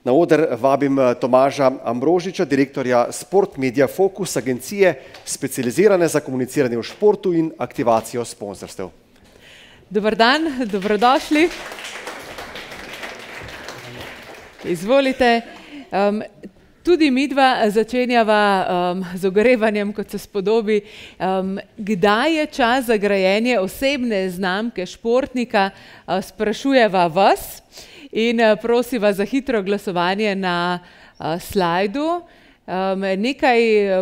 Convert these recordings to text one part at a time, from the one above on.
Na oder vabim Tomaža Ambrožiča, direktorja Sport Media Focus, agencije specializirane za komuniciranje v športu in aktivacijo sponzorstev. Dobar dan, dobrodošli. Izvolite. Tudi midva začenjava z ogrevanjem, kot se spodobi. Kdaj je čas za grajenje osebne znamke športnika? Sprašujeva vas in prosiva za hitro glasovanje na slajdu. Nekaj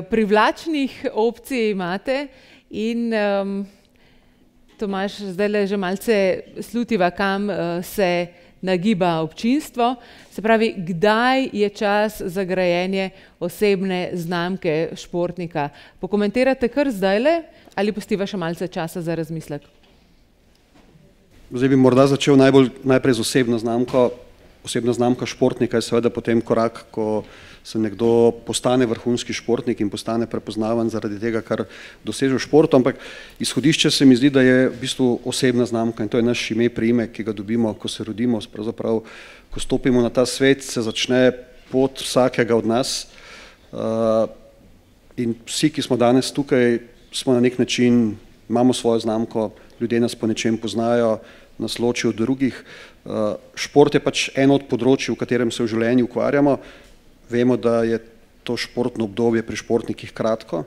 privlačnih opcij imate in Tomaž, zdaj že malce slutiva, kam se nagiba občinstvo. Se pravi, kdaj je čas za grajenje osebne znamke športnika? Pokomentirate kar zdajle ali pustiva še malce časa za razmislek? Zdaj bi morda začel najprej z osebno znamko. Osebna znamka športnika je seveda potem korak, ko se nekdo postane vrhunski športnik in postane prepoznavan zaradi tega, kar doseže v športu, ampak izhodišče se mi zdi, da je v bistvu osebna znamka in to je naš ime, priimek, ki ga dobimo, ko se rodimo, pravzaprav, ko stopimo na ta svet, se začne pot vsakega od nas in vsi, ki smo danes tukaj, smo na nek način, imamo svojo znamko, ljudje nas po nečem poznajo, nas loči od drugih. Šport je pač eno od področij, v katerem se v življenju ukvarjamo. Vemo, da je to športno obdobje pri športnikih kratko,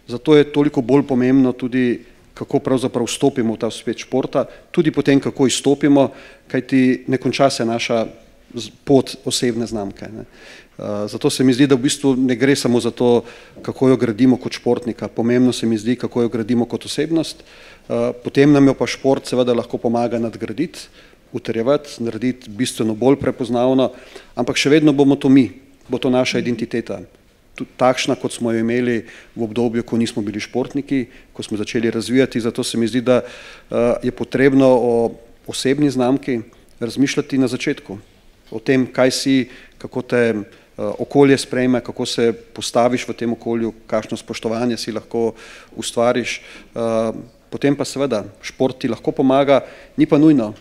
zato je toliko bolj pomembno tudi, kako pravzaprav vstopimo v ta svet športa, tudi potem, kako izstopimo, kajti ne konča se naša pot osebne znamke. Zato se mi zdi, da v bistvu ne gre samo za to, kako jo gradimo kot športnika, pomembno se mi zdi, kako jo gradimo kot osebnost, potem nam jo pa šport seveda lahko pomaga nadgraditi, utrjevati, narediti bistveno bolj prepoznavno, ampak še vedno bomo to mi, bo to naša identiteta, takšna, kot smo jo imeli v obdobju, ko nismo bili športniki, ko smo začeli razvijati, zato se mi zdi, da je potrebno o osebni znamki razmišljati na začetku, o tem, kaj si, kako te okolje sprejme, kako se postaviš v tem okolju, kakšno spoštovanje si lahko ustvariš, potem pa seveda šport ti lahko pomaga, ni pa nujno,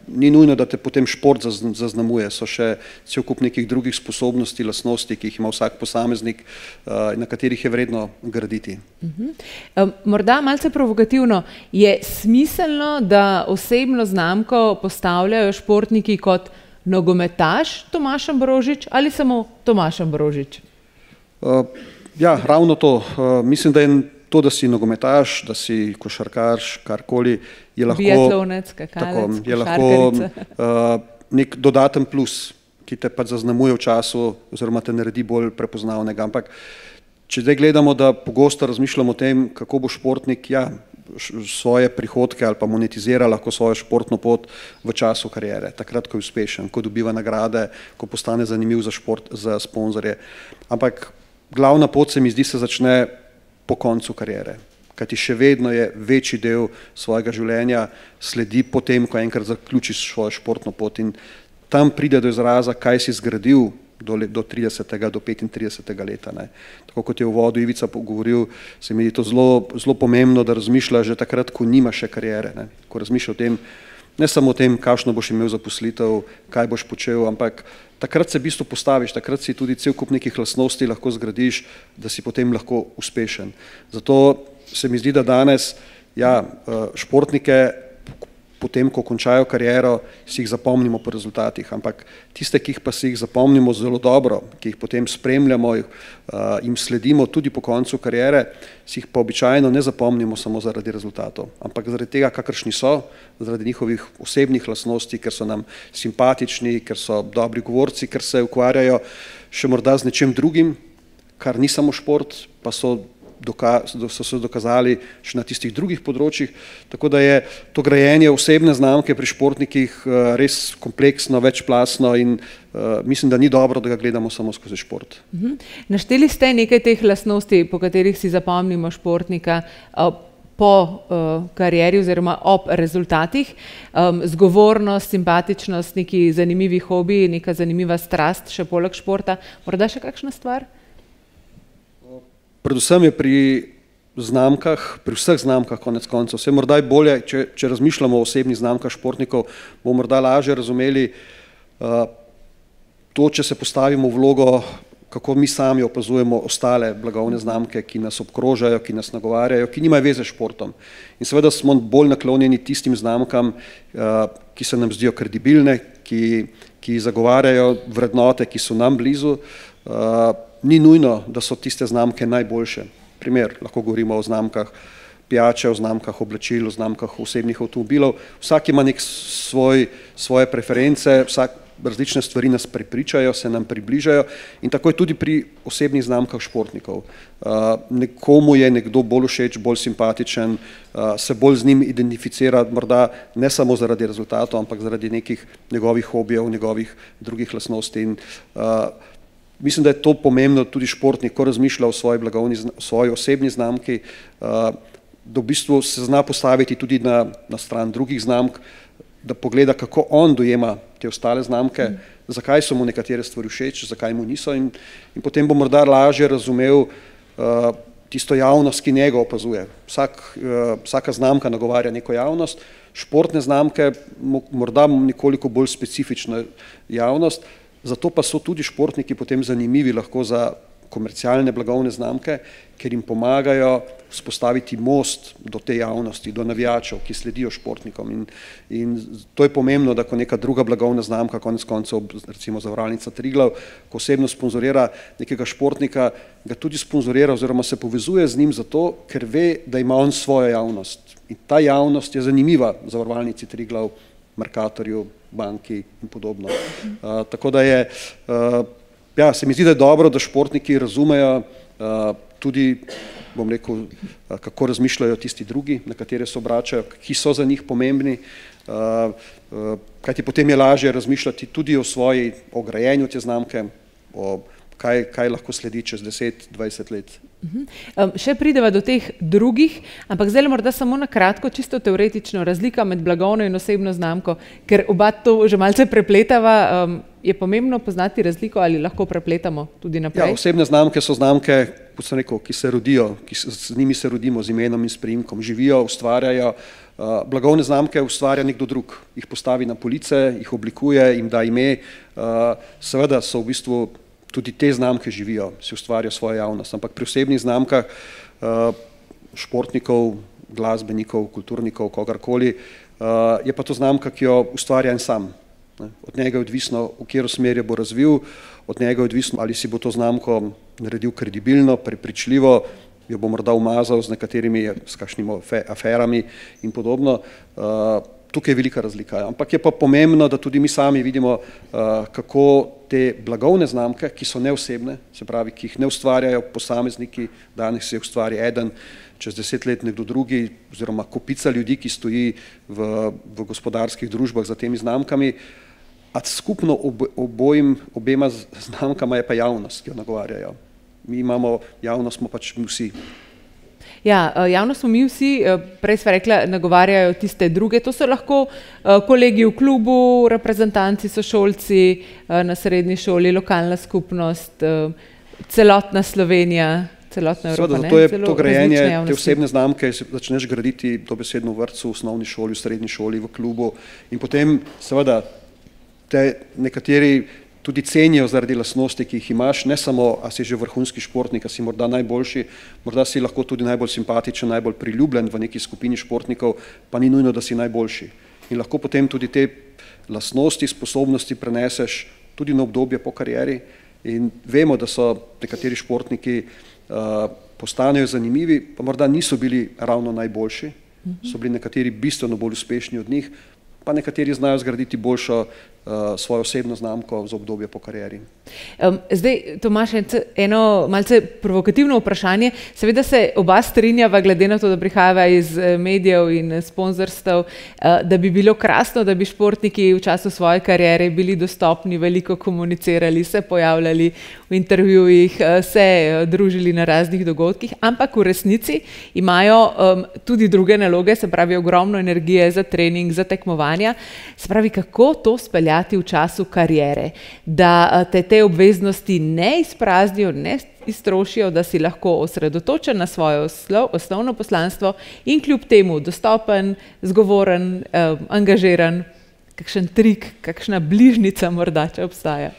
ni nujno, da te potem šport zaznamuje, so še cel kup nekih drugih sposobnosti, lastnosti, ki jih ima vsak posameznik, na katerih je vredno graditi. Morda malce provokativno, je smiselno, da osebno znamko postavljajo športniki kot nogometaš Tomaž Ambrožič ali samo Tomaž Ambrožič? Ja, ravno to. Mislim, da je to, da si nogometaš, da si košarkaš, karkoli, je lahko, biatlonec, skakalec, je lahko nek dodaten plus, ki te pa zaznamuje v času oziroma te naredi bolj prepoznavnega. Ampak če zdaj gledamo, da pogosto razmišljamo o tem, kako bo športnik svoje prihodke ali pa monetizira lahko svojo športno pot v času kariere, takrat, ko je uspešen, ko dobiva nagrade, ko postane zanimiv za šport, za sponzorje. Ampak glavna pot se mi zdi se začne po koncu kariere, kajti še vedno je večji del svojega življenja sledi potem, ko enkrat zaključiš svojo športno pot in tam pride do izraza, kaj si zgradil do 30. do 35. leta. Tako kot je v uvodu Ivica govoril, se mi je to zelo pomembno, da razmišlja že takrat, ko nima še kariere, ko razmišlja o tem, ne samo o tem, kakšno boš imel zaposlitev, kaj boš počel, ampak takrat se v bistvu postaviš, takrat si tudi cel kup nekih lastnosti lahko zgradiš, da si potem lahko uspešen. Zato se mi zdi, da danes športnike potem, ko končajo kariero, si jih zapomnimo po rezultatih, ampak tiste, ki jih pa si jih zapomnimo zelo dobro, ki jih potem spremljamo, jim sledimo tudi po koncu kariere, si jih pa običajno ne zapomnimo samo zaradi rezultatov, ampak zaradi tega, kakršni so, zaradi njihovih osebnih lastnosti, ker so nam simpatični, ker so dobri govorci, ker se ukvarjajo še morda z nečem drugim, kar ni samo šport, pa so se dokazali še na tistih drugih področjih, tako da je to grajenje osebne znamke pri športnikih res kompleksno, večplastno in mislim, da ni dobro, da ga gledamo samo skozi šport. Našteli ste nekaj teh lastnosti, po katerih si zapomnimo športnika po karieri oziroma ob rezultatih, zgovornost, simpatičnost, neki zanimivi hobiji, neka zanimiva strast še poleg športa, morda še kakšna stvar? Predvsem je pri znamkah, pri vseh znamkah konec koncev, vse morda je bolje, če razmišljamo o osebnih znamkah športnikov, bomo morda lažje razumeli, to, če se postavimo v vlogo, kako mi sami opazujemo ostale blagovne znamke, ki nas obkrožajo, ki nas nagovarjajo, ki nimajo veze s športom. In seveda smo bolj naklonjeni tistim znamkam, ki se nam zdijo kredibilne, ki zagovarjajo vrednote, ki so nam blizu. Ni nujno, da so tiste znamke najboljše. Primer, lahko govorimo o znamkah pijače, o znamkah oblačil, o znamkah osebnih avtomobilov. Vsak ima nek svoje preference, različne stvari nas prepričajo, se nam približajo in tako je tudi pri osebnih znamkah športnikov. Nekomu je nekdo bolj všeč, bolj simpatičen, se bolj z njim identificira, morda ne samo zaradi rezultatov, ampak zaradi nekih njegovih hobijev, njegovih drugih lastnosti. In mislim, da je to pomembno tudi športnik, ko razmišlja o svoji osebni znamki, da v bistvu se zna postaviti tudi na stran drugih znamk, da pogleda, kako on dojema te ostale znamke, zakaj so mu nekatere stvari všeč, zakaj mu niso in potem bo morda lažje razumel tisto javnost, ki njega opazuje. Vsaka znamka nagovarja neko javnost, športne znamke morda nekoliko bolj specifično javnost, zato pa so tudi športniki potem zanimivi lahko za komercialne blagovne znamke, ker jim pomagajo vzpostaviti most do te javnosti, do navijačev, ki sledijo športnikom. In to je pomembno, da ko neka druga blagovna znamka, konec koncev, recimo Zavarovalnica Triglav, ko osebno sponzorira nekega športnika, ga tudi sponzorira oziroma se povezuje z njim zato, ker ve, da ima on svojo javnost. In ta javnost je zanimiva Zavarovalnici Triglav, Mercatorju, banki in podobno. Tako da je se mi zdi, da je dobro, da športniki razumejo tudi, bom rekel, kako razmišljajo tisti drugi, na katere se obračajo, ki so za njih pomembni, kajti potem je lažje razmišljati tudi o grajenju te znamke, o kaj lahko sledi čez 10-20 let. Še prideva do teh drugih, ampak zdaj morda samo na kratko, čisto teoretično, razlika med blagovno in osebno znamko, ker oba to že malce prepletava, je pomembno poznati razliko ali lahko prepletamo tudi naprej? Ja, osebne znamke so znamke, kot sem rekel, ki se rodijo, z njimi se rodimo, z imenom in s priimkom, živijo, ustvarjajo. Blagovne znamke ustvarja nekdo drug, jih postavi na police, jih oblikuje, jim da ime. Seveda so v bistvu tudi te znamke živijo, si ustvarjajo svojo javnost, ampak pri osebnih znamkah športnikov, glasbenikov, kulturnikov, kogarkoli, je pa to znamka, ki jo ustvarja en sam. Od njega je odvisno, v katero smer jo bo razvil, od njega je odvisno, ali si bo to znamko naredil kredibilno, prepričljivo, jo bo morda umazal z nekaterimi, s kakšnimi aferami in podobno. Tukaj je velika razlika, ampak je pa pomembno, da tudi mi sami vidimo, kako te blagovne znamke, ki so neosebne, se pravi, ki jih ne ustvarjajo posamezniki, danes se ustvari eden, čez 10 let nekdo drugi, oziroma kopica ljudi, ki stoji v gospodarskih družbah za temi znamkami, a skupno obema znamkama je pa javnost, ki jo nagovarjajo. Mi imamo javnost, smo pač mi vsi. Ja, javno smo mi vsi, prej sva rekla, nagovarjajo tiste druge, to so lahko kolegi v klubu, reprezentanci, sošolci na srednji šoli, lokalna skupnost, celotna Slovenija, celotna Evropa. Seveda, zato je to grajenje, te osebne znamke, začneš graditi dobesedno v vrtcu, v osnovni šoli, v srednji šoli, v klubu in potem seveda te nekateri tudi cenijo zaradi lastnosti, ki jih imaš, ne samo, a si že vrhunski športnik, a si morda najboljši, morda si lahko tudi najbolj simpatičen, najbolj priljubljen v neki skupini športnikov, pa ni nujno, da si najboljši. In lahko potem tudi te lastnosti, sposobnosti preneseš tudi na obdobje po karieri in vemo, da so nekateri športniki postanejo zanimivi, pa morda niso bili ravno najboljši, so bili nekateri bistveno bolj uspešni od njih, pa nekateri znajo zgraditi boljšo svojo osebno znamko za obdobje po karieri. Zdaj, Tomaž, eno malce provokativno vprašanje. Seveda se oba strinjava, glede na to, da prihajava iz medijev in sponzorstev, da bi bilo krasno, da bi športniki v času svoje kariere bili dostopni, veliko komunicirali, se pojavljali v intervjujih, se družili na raznih dogodkih, ampak v resnici imajo tudi druge naloge, se pravi ogromno energije za trening, za tekmovanja. Se pravi, kako to speljati v času kariere, da te obveznosti ne izpraznijo, ne iztrošijo, da si lahko osredotočen na svoje osnovno poslanstvo in kljub temu dostopen, zgovoren, angažiran, kakšen trik, kakšna bližnica morda, če obstaja.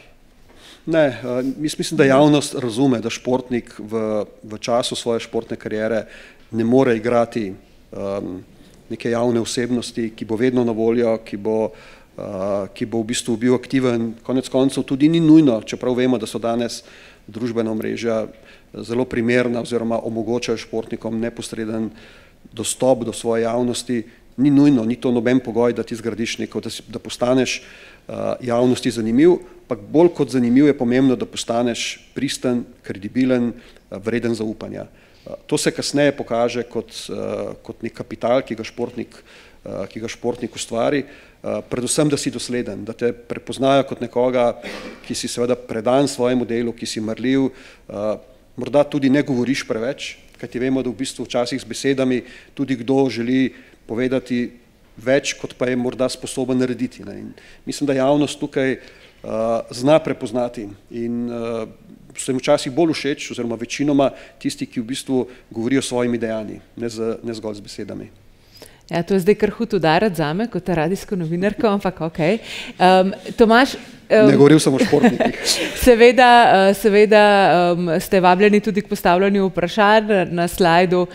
Ne, mislim, da javnost razume, da športnik v času svoje športne kariere ne more igrati neke javne osebnosti, ki bo vedno na voljo, ki bo v bistvu bil aktiven, konec koncev tudi ni nujno, čeprav vemo, da so danes družbena omrežja zelo primerna oziroma omogočajo športnikom neposreden dostop do svoje javnosti, ni nujno, ni to noben pogoj, da ti zgradiš neko, da postaneš javnosti zanimiv, pa bolj kot zanimiv je pomembno, da postaneš pristen, kredibilen, vreden zaupanja. To se kasneje pokaže kot nek kapital, ki ga športnik ustvari, predvsem, da si dosleden, da te prepoznajo kot nekoga, ki si seveda predan svojemu delu, ki si marljiv, morda tudi ne govoriš preveč, kajti vemo, da v bistvu včasih z besedami tudi kdo želi povedati več, kot pa je morda sposoben narediti. In mislim, da javnost tukaj zna prepoznati in so jim včasih bolj všeč, oziroma večinoma tisti, ki v bistvu govorijo s svojimi dejanji, ne zgolj z besedami. Ja, to je zdaj kar hud udarec zame, kot radijsko novinarko, ampak okej. Tomaž, ne govoril sem o športnikih. Seveda ste vabljeni tudi k postavljanju vprašanj na slajdu.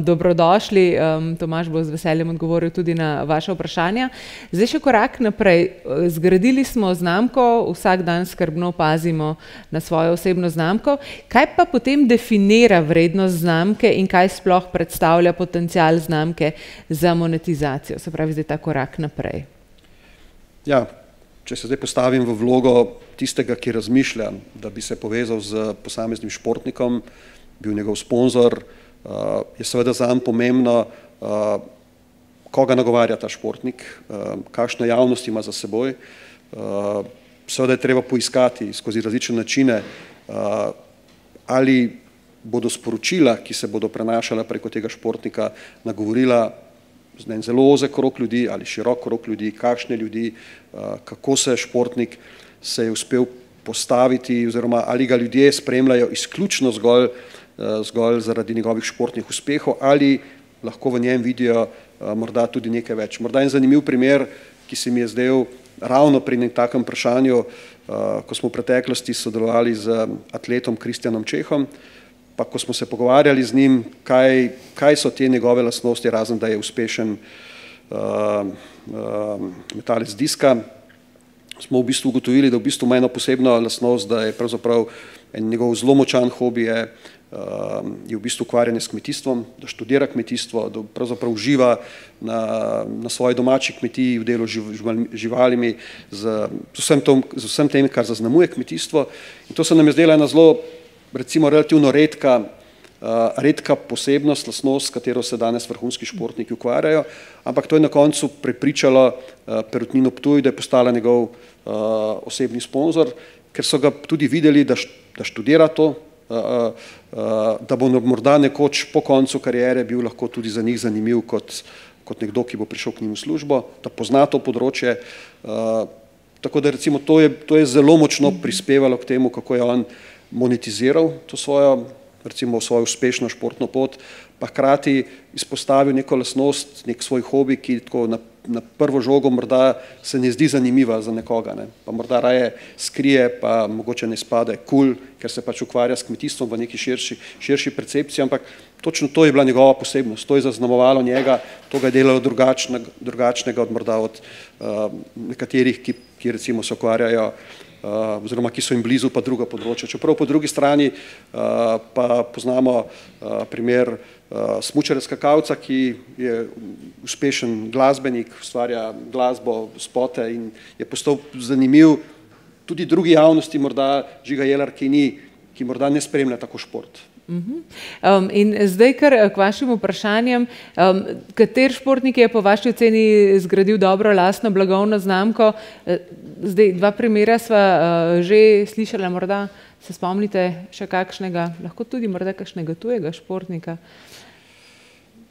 Dobrodošli, Tomaž bo z veseljem odgovoril tudi na vaše vprašanja. Zdaj še korak naprej. Zgradili smo znamko, vsak dan skrbno pazimo na svojo osebno znamko. Kaj pa potem definira vrednost znamke in kaj sploh predstavlja potencial znamke za monetizacijo? Se pravi, zdaj ta korak naprej. Ja, če se zdaj postavim v vlogo tistega, ki razmišlja, da bi se povezal z posameznim športnikom, bil njegov sponzor, je seveda zanj pomembno, koga nagovarja ta športnik, kakšno javnost ima za seboj. Seveda je treba poiskati skozi različne načine, ali bodo sporočila, ki se bodo prenašala preko tega športnika, nagovorila zelo ozek krog ljudi ali širok krog ljudi, kakšne ljudi, kako se športnik se je uspel postaviti oziroma ali ga ljudje spremljajo izključno zgolj zaradi njegovih športnih uspehov ali lahko v njem vidijo morda tudi nekaj več. Morda en zanimiv primer, ki se mi je zdel ravno pri nekem takem vprašanju, ko smo v preteklosti sodelovali z atletom Kristjanom Čehom, pa ko smo se pogovarjali z njim, kaj so te njegove lastnosti, razen da je uspešen metalec diska, smo v bistvu ugotovili, da v bistvu ima eno posebno lastnost, da je pravzaprav en njegov zelo močan hobi je v bistvu ukvarjanje s kmetijstvom, da študira kmetijstvo, da pravzaprav uživa na svoji domači kmetiji, v delu živalimi, z vsem tem, kar zaznamuje kmetijstvo. In to se nam je zdela ena zelo recimo relativno redka posebnost, lastnost, s katero se danes vrhunski športniki ukvarjajo, ampak to je na koncu prepričalo Perutnino Ptuj, da je postala njegov osebni sponzor, ker so ga tudi videli, da študira to, da bo morda nekoč po koncu kariere bil lahko tudi za njih zanimiv kot nekdo, ki bo prišel k njim v službo, da pozna to področje. Tako da recimo to je zelo močno prispevalo k temu, kako je on monetiziral to svojo uspešno športno pot, pa hkrati izpostavil neko lastnost, nek svoj hobi, ki tako na prvo žogo morda se ne zdi zanimiva za nekoga, ne. Pa morda raje skrije, pa mogoče ne spada kul, ker se pač ukvarja s kmetijstvom v neki širši percepciji, ampak točno to je bila njegova posebnost, to je zaznamovalo njega, to ga je delalo drugačnega od morda od nekaterih, ki recimo se ukvarjajo oziroma ki so jim blizu pa druga področja. Čeprav po drugi strani pa poznamo primer smučarja skakalca, ki je uspešen glasbenik, ustvarja glasbo, spote in je postal zanimiv tudi drugi javnosti, morda Žiga Jelar, ki morda ne spremlja tako šport. In zdaj kar k vašim vprašanjem, kater športnik je po vaši oceni zgradil dobro lastno blagovno znamko? Zdaj dva primera sva že slišala, morda se spomnite še kakšnega, lahko tudi morda kakšnega tujega športnika?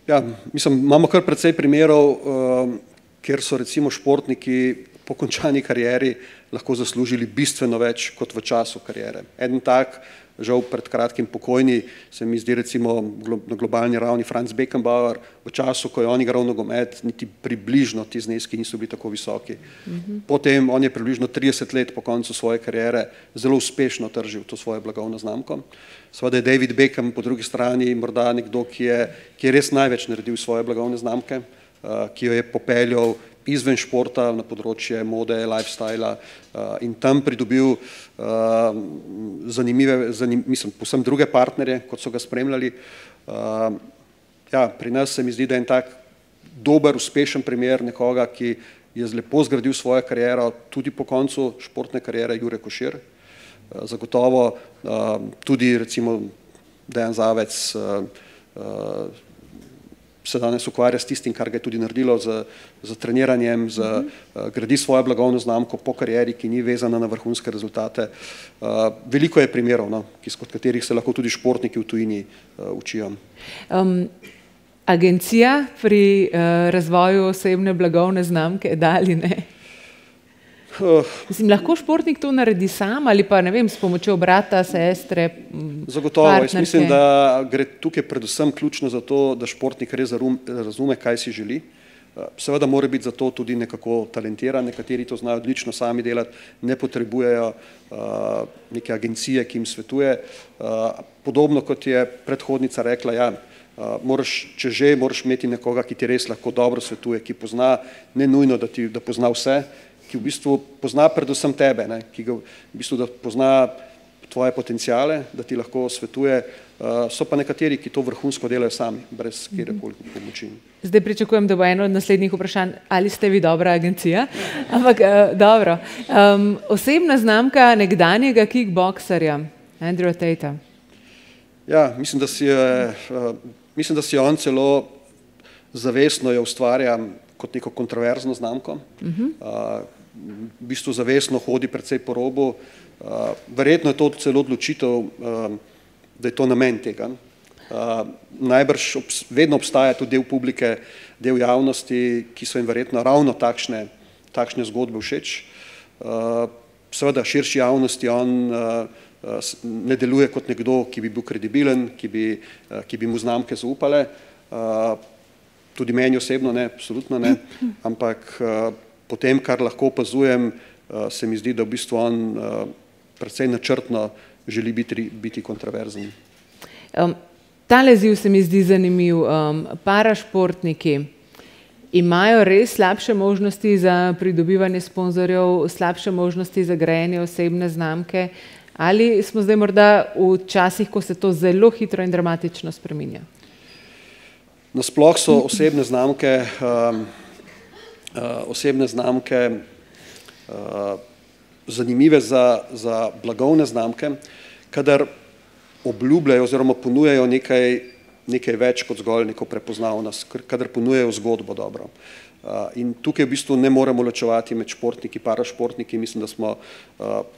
Ja, mislim, imamo kar precej primerov, kjer so recimo športniki po končani karieri lahko zaslužili bistveno več kot v času kariere. Eden tak, žal pred kratkim pokojni, se mi zdi recimo na globalni ravni Franz Beckenbauer, v času, ko je on igral nogomet, niti približno ti zneski niso bili tako visoki. Potem on je približno 30 let po koncu svoje kariere zelo uspešno tržil to svoje blagovno znamko. Seveda je David Beckham po drugi strani morda nekdo, ki je res največ naredil svoje blagovne znamke, ki jo je popeljal izven športa na področje mode, lifestyla in tam pridobil mislim, povsem druge partnerje, kot so ga spremljali. Ja, pri nas se mi zdi, da je en tak dober, uspešen primer nekoga, ki je lepo zgradil svojo kariero, tudi po koncu športne kariere, Jure Košir. Zagotovo tudi recimo Dejan Zavec se danes ukvarja s tistim, kar ga je tudi naredilo z treniranjem, gradi svojo blagovno znamko po karieri, ki ni vezana na vrhunske rezultate. Veliko je primerov, od katerih se lahko tudi športniki v tujini učijo. Agencija pri razvoju osebne blagovne znamke, da ali ne? Mislim, lahko športnik to naredi sam ali pa, ne vem, s pomočjo brata, sestre, zagotovo, jaz mislim, da gre tukaj predvsem ključno za to, da športnik res razume, kaj si želi. Seveda mora biti za to tudi nekako talentiran, nekateri to znajo odlično sami delati, ne potrebujejo neke agencije, ki jim svetuje. Podobno kot je predhodnica rekla, ja, moraš imeti nekoga, ki ti res lahko dobro svetuje, ki pozna, ne nujno, da pozna vse, ki v bistvu pozna predvsem tebe, ki ga v bistvu da pozna tvoje potencijale, da ti lahko svetuje. So pa nekateri, ki to vrhunsko delajo sami, brez kjerkoli pomoči. Zdaj pričakujem, da bo eno od naslednjih vprašanj, ali ste vi dobra agencija? Ampak dobro. Osebna znamka nekdanjega kickboksarja, Andrewa Tatea. Ja, mislim, da si on celo zavestno jo ustvarja kot neko kontroverzno znamko. V bistvu zavestno hodi precej po robu. Verjetno je to celo odločitev, da je to namen tega. Najbrž vedno obstaja tudi del publike, del javnosti, ki so jim verjetno ravno takšne zgodbe všeč. Seveda širši javnosti on ne deluje kot nekdo, ki bi bil kredibilen, ki bi mu znamke zaupale. Tudi meni osebno ne, absolutno ne, ampak po tem, kar lahko opazujem, se mi zdi, da v bistvu on precej načrtno želi biti kontroverzen. Tale izziv se mi zdi zanimiv. Parašportniki imajo res slabše možnosti za pridobivanje sponzorjev, slabše možnosti za grajene osebne znamke, ali smo zdaj morda v časih, ko se to zelo hitro in dramatično spreminja? Nasploh so osebne znamke zanimive za blagovne znamke, kadar obljubljajo oziroma ponujajo nekaj več kot zgolj neko prepoznavnost, kadar ponujajo zgodbo dobro. In tukaj v bistvu ne moremo ločevati med športniki, parašportniki. Mislim, da smo,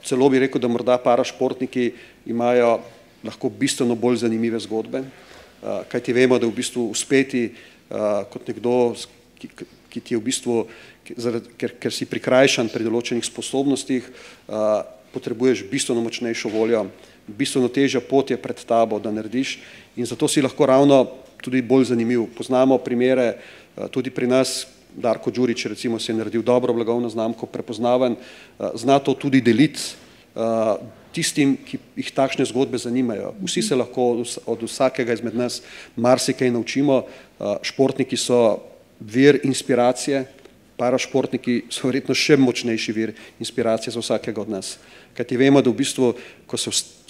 celo bi rekel, da morda parašportniki imajo lahko bistveno bolj zanimive zgodbe, kajti vemo, da v bistvu uspeti kot nekdo, ki ti je v bistvu, ker si prikrajšan pri določenih sposobnostih, potrebuješ bistveno močnejšo voljo, bistveno težja pot je pred tabo, da narediš, in zato si lahko ravno tudi bolj zanimiv. Poznamo primere tudi pri nas. Darko Đurić recimo si je naredil dobro blagovno znamko, prepoznaven, zna to tudi deliti tistim, ki jih takšne zgodbe zanimajo. Vsi se lahko od vsakega izmed nas marsikaj naučimo. Športniki so vir inspiracije, parašportniki so verjetno še močnejši vir inspiracije za vsakega od nas. Kajti vemo, da v bistvu,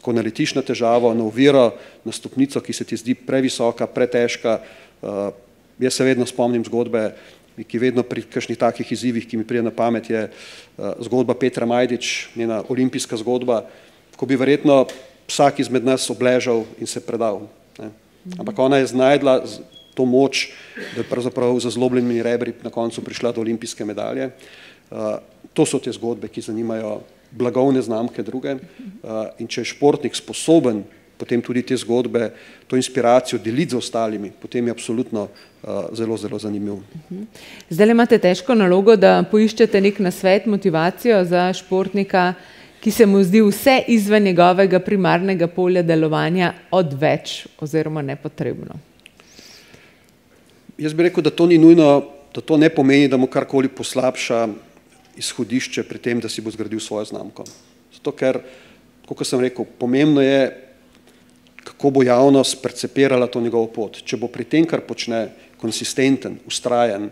ko naletiš na težavo, na oviro, na stopnico, ki se ti zdi previsoka, pretežka, jaz se vedno spomnim zgodbe, ki vedno pri kakšnih takih izzivih, ki mi pride na pamet, je zgodba Petra Majdič, njena olimpijska zgodba, ko bi verjetno vsak izmed nas obležal in se predal. Ampak ona je znajdla to moč, da je pravzaprav z zlobljenimi rebri na koncu prišla do olimpijske medalje. To so te zgodbe, ki zanimajo blagovne znamke druge, in če je športnik sposoben potem tudi te zgodbe, to inspiracijo deliti z ostalimi, potem je absolutno zelo, zelo zanimiv. Zdaj imate težko nalogo, da poiščete nek nasvet, motivacijo za športnika, ki se mu zdi vse izven njegovega primarnega polja delovanja odveč oziroma nepotrebno. Jaz bi rekel, da to ni nujno, da to ne pomeni, da mu karkoli poslabša izhodišče pri tem, da si bo zgradil svojo znamko. Zato ker, kot sem rekel, pomembno je, kako bo javnost percepirala to njegovo pot. Če bo pri tem, kar počne, konsistenten, vztrajen,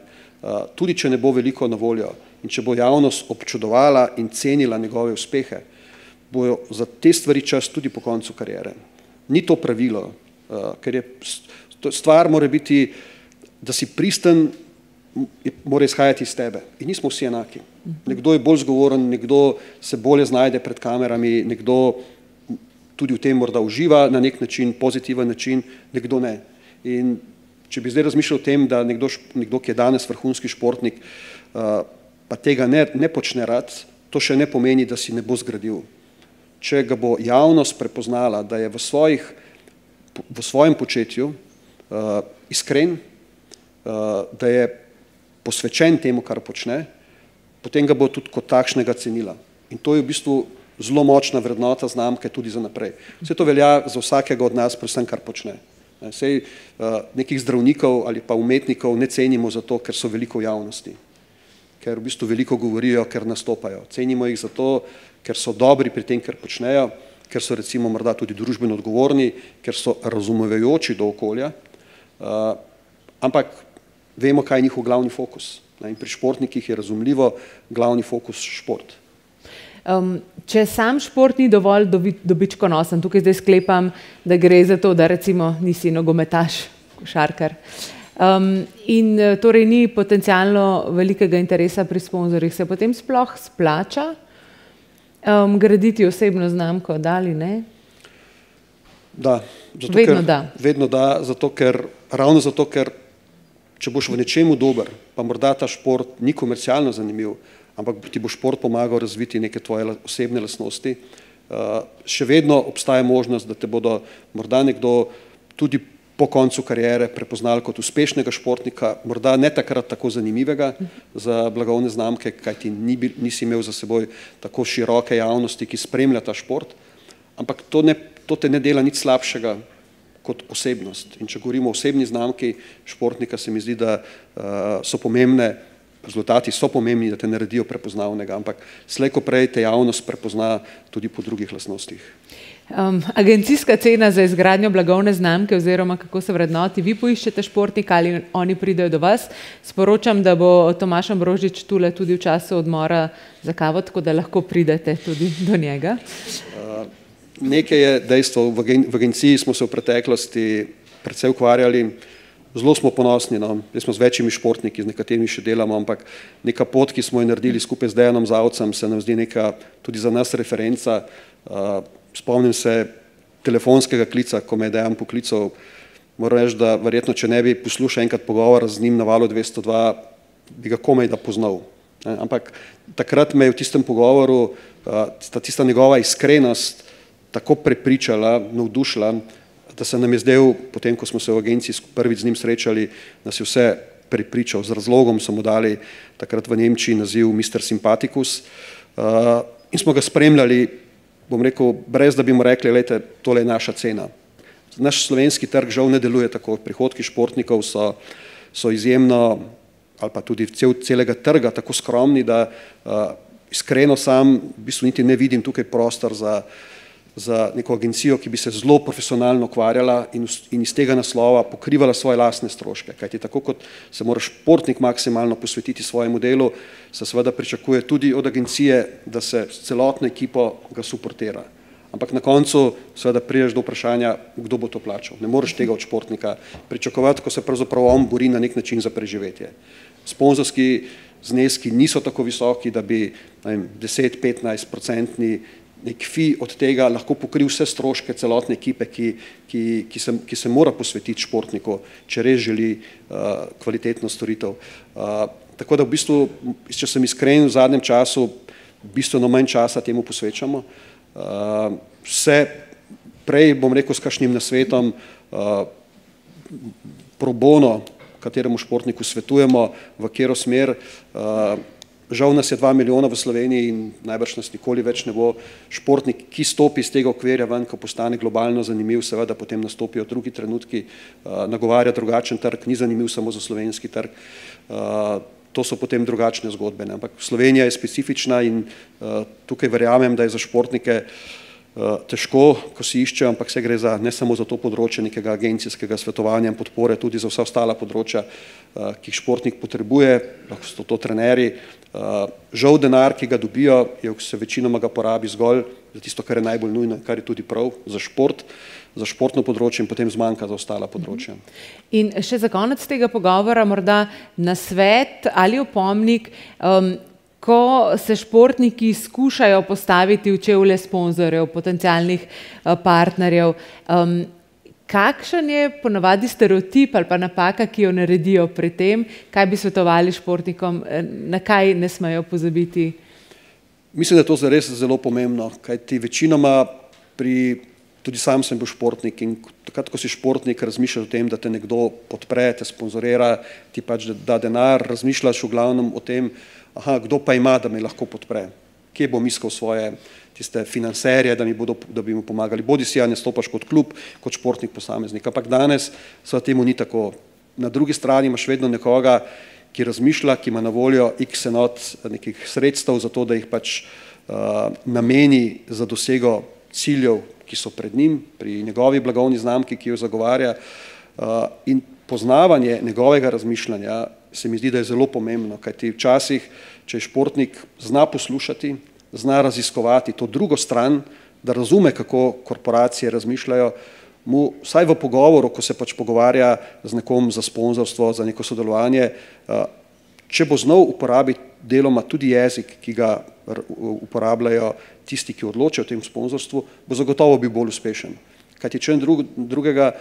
tudi če ne bo veliko na voljo in če bo javnost občudovala in cenila njegove uspehe, bojo za te stvari čas tudi po koncu kariere. Ni to pravilo, ker je stvar mora biti, da si pristen, mora izhajati iz tebe. In nismo vsi enaki. Nekdo je bolj zgovoren, nekdo se bolje znajde pred kamerami, nekdo tudi v tem morda uživa na nek način, pozitiven način, nekdo ne. In če bi zdaj razmišljal o tem, da nekdo, ki je danes vrhunski športnik, pa tega ne počne rad, to še ne pomeni, da si ne bo zgradil. Če ga bo javnost prepoznala, da je v svojem početju iskren, da je posvečen temu, kar počne, potem ga bo tudi kot takšnega cenila. In to je v bistvu zelo močna vrednota znamke tudi za naprej. Vse to velja za vsakega od nas, predvsem kar počne. Sej nekih zdravnikov ali pa umetnikov ne cenimo zato, ker so veliko v javnosti, ker v bistvu veliko govorijo, ker nastopajo. Cenimo jih zato, ker so dobri pri tem, kar počnejo, ker so recimo morda tudi družbeno odgovorni, ker so razumevajoči do okolja, ampak vemo, kaj je njihov glavni fokus. In pri športnikih je razumljivo glavni fokus šport. Če sam šport ni dovolj dobičkonosen, tukaj zdaj sklepam, da gre za to, da recimo nisi nogometaš, košarkar, in torej ni potencialno velikega interesa pri sponzorjih, se potem sploh splača graditi osebno znamko, da ali ne? Da. Vedno da, ravno zato, ker če boš v nečemu dober, pa morda ta šport ni komercialno zanimiv, ampak ti bo šport pomagal razviti neke tvoje osebne lastnosti, še vedno obstaja možnost, da te bodo morda nekdo tudi po koncu kariere prepoznali kot uspešnega športnika, morda ne takrat tako zanimivega za blagovne znamke, kajti nisi imel za seboj tako široke javnosti, ki spremlja ta šport, ampak to te ne dela nič slabšega kot osebnost. In če govorimo o osebni znamki športnika, se mi zdi, da so pomembne, rezultati so pomembni, da te naredijo prepoznavnega, ampak slej ko prej te javnost prepozna tudi po drugih lastnostih. Agencijska cena za izgradnjo blagovne znamke oziroma kako se vrednoti, vi poiščete športnika ali oni pridejo do vas. Sporočam, da bo Tomaž Ambrožič tule tudi v času odmora za kavo, tako da lahko pridete tudi do njega. Nekaj je dejstvo, v agenciji smo se v preteklosti precej ukvarjali, zelo smo ponosni, smo z večjimi športniki, z nekaterimi še delamo, ampak neka pot, ki smo jo naredili skupaj z Dejanom Zavcem, se nam zdi neka tudi za nas referenca. Spomnim se telefonskega klica, ko me je Dejan poklical, moram reči, da verjetno, če ne bi poslušal enkrat pogovora z njim na Valu 202, bi ga komaj da poznal. Ampak takrat me je v tistem pogovoru tista njegova iskrenost tako prepričala, navdušila, da se nam je zdel, potem ko smo se v agenciji prvič z njim srečali, nas je vse prepričal. Z razlogom so mu dali takrat v Nemčiji naziv Mr. Sympathicus in smo ga spremljali, bom rekel, brez da bi mu rekli, glejte, tole je naša cena. Naš slovenski trg žal ne deluje tako, prihodki športnikov so izjemno, ali pa tudi celega trga tako skromni, da iskreno sam v bistvu niti ne vidim tukaj prostor za neko agencijo, ki bi se zelo profesionalno ukvarjala in iz tega naslova pokrivala svoje lastne stroške. Kajti tako kot se mora športnik maksimalno posvetiti svojemu delu, se seveda pričakuje tudi od agencije, da se s celotno ekipo ga suportira. Ampak na koncu seveda prideš do vprašanja, kdo bo to plačal. Ne moreš tega od športnika pričakovati, ko se pravzaprav on bori na nek način za preživetje. Sponzorski zneski niso tako visoki, da bi 10-15% nek fee od tega lahko pokri vse stroške celotne ekipe, ki se mora posvetiti športniku, če res želi kvalitetno storitev. Tako da v bistvu, če sem iskren, v zadnjem času bistveno manj časa temu posvečamo. prej, bom rekel, s kakšnim nasvetom, pro bono, kateremu športniku svetujemo, v katero smer. Žal nas je 2 milijona v Sloveniji in najbrž nas nikoli več ne bo. Športnik, ki stopi iz tega okvirja ven, ko postane globalno zanimiv, seveda potem nastopijo drugi trenutki, nagovarja drugačen trg, ni zanimiv samo za slovenski trg. To so potem drugačne zgodbe, ne? Ampak Slovenija je specifična in tukaj verjamem, da je za športnike težko, ko si iščejo, ampak se gre za, ne samo za to področje nekega agencijskega svetovanja in podpore, tudi za vsa ostala področja, ki jih športnik potrebuje, lahko so to trenerji. Žal denar, ki ga dobijo, se večinoma ga porabi zgolj za tisto, kar je najbolj nujno, kar je tudi prav za šport, za športno področje in potem zmanjka za ostala področja. In še za konec tega pogovora morda nasvet ali opomnik, ko se športniki skušajo postaviti v čevlje sponzorjev, potencialnih partnerjev, kakšen je ponavadi stereotip ali pa napaka, ki jo naredijo pri tem, kaj bi svetovali športnikom, na kaj ne smejo pozabiti? Mislim, da je to zares zelo pomembno, kajti večinoma tudi sam sem bil športnik in takrat, ko si športnik, razmišljaš o tem, da te nekdo podpre, te sponzorira, ti pač da denar, razmišljaš v glavnem o tem, kdo pa ima, da me lahko podpre, kje bom iskal svoje tiste financerje, da bi mu pomagali. Bodi si, ne stopaš kot klub, kot športnik posameznik, ampak danes temu ni tako. Na drugi strani imaš vedno nekoga, ki razmišlja, ki ima na voljo x enot nekih sredstev za to, da jih pač nameni za dosego ciljev, ki so pred njim, pri njegovi blagovni znamki, ki jo zagovarja, in poznavanje njegovega razmišljanja se mi zdi, da je zelo pomembno, kajti včasih, če športnik zna poslušati, zna raziskovati to drugo stran, da razume, kako korporacije razmišljajo, mu vsaj v pogovoru, ko se pač pogovarja z nekom za sponzorstvo, za neko sodelovanje, če bo znal uporabiti deloma tudi jezik, ki ga uporabljajo tisti, ki odločajo o tem sponzorstvu, bo zagotovo bil bolj uspešen. Kajti če drugega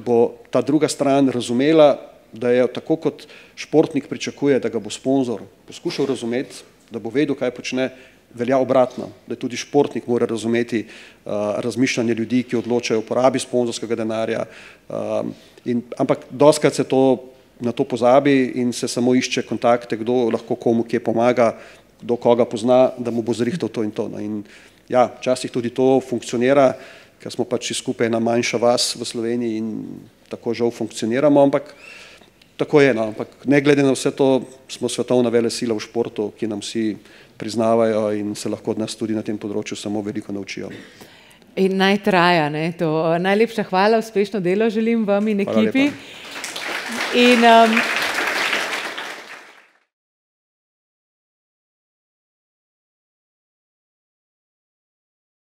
bo ta druga stran razumela, da je tako kot športnik pričakuje, da ga bo sponzor poskušal razumeti, da bo vedel, kaj počne, velja obratno, da tudi športnik mora razumeti razmišljanje ljudi, ki odločajo o porabi sponzorskega denarja, ampak dostikrat se na to pozabi in se samo išče kontakte, kdo lahko komu kje pomaga, kdo koga pozna, da mu bo zrihtal to in to. In ja, včasih tudi to funkcionira, ker smo pač skupaj ena manjša vas v Sloveniji in tako žal funkcioniramo, ampak tako je, no, ampak ne glede na vse to, smo svetovna velesila v športu, ki nam vsi priznavajo in se lahko od nas tudi na tem področju samo veliko naučijo. In naj traja, ne, to. Najlepša hvala, uspešno delo želim vam in ekipi. Hvala lepa. In